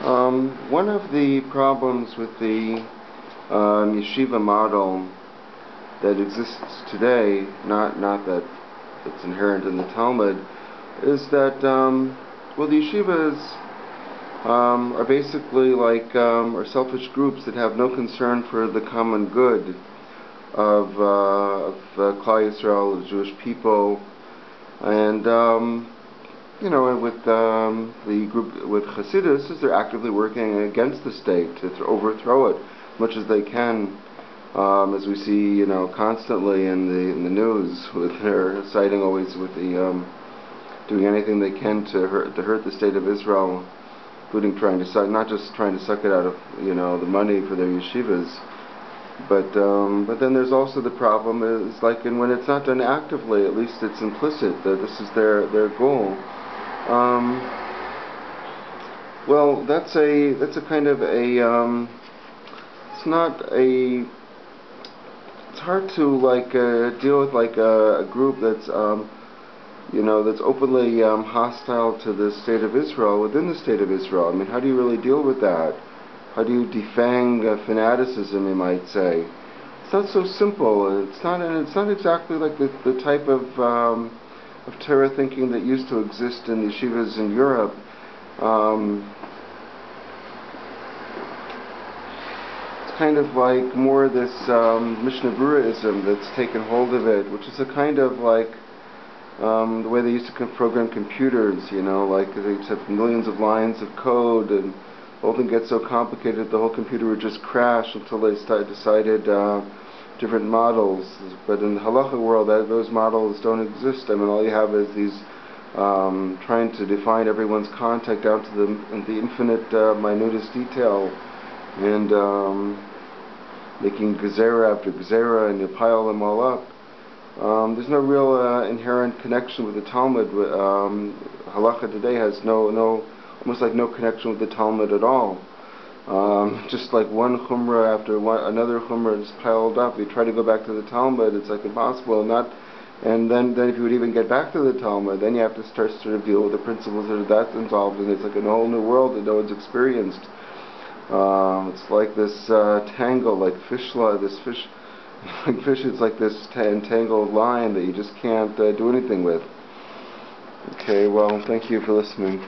One of the problems with the yeshiva model that exists today, not that it's inherent in the Talmud, is that well, the yeshivas are basically like are selfish groups that have no concern for the common good of Klal Yisrael, the Jewish people, and you know, with the group with Hasidus, they're actively working against the state to overthrow it as much as they can, as we see, you know, constantly in the news, with their citing always with the doing anything they can to hurt the state of Israel, including trying to not just trying to suck it out of, you know, the money for their yeshivas, but then there's also the problem is like, and when it's not done actively, at least it's implicit that this is their goal. Well, that's a kind of a it's not a it's hard to like deal with like a group that's you know, that's openly hostile to the state of Israel within the state of Israel. I mean, how do you really deal with that? How do you defang fanaticism, you might say? It's not so simple. It's not exactly like the type of Torah thinking that used to exist in yeshivas in Europe. It's kind of like more this Mishnah Berurah-ism that's taken hold of it, which is a kind of like the way they used to program computers, you know, like they used to have millions of lines of code, and the whole thing gets so complicated the whole computer would just crash until they decided different models. But in the halacha world, those models don't exist. I mean, all you have is these trying to define everyone's contact down to the infinite minutest detail, and making gezerah after gezerah, and you pile them all up. There's no real inherent connection with the Talmud. Halacha today has almost like no connection with the Talmud at all. Just like one chumrah after another chumrah is piled up. You try to go back to the Talmud, it's like impossible. And then if you would even get back to the Talmud, then you have to start to deal with the principles that's involved, and it's like a whole new world that no one's experienced. It's like this tangle, like this fish. Like fish is like this entangled line that you just can't do anything with. Okay, well, thank you for listening.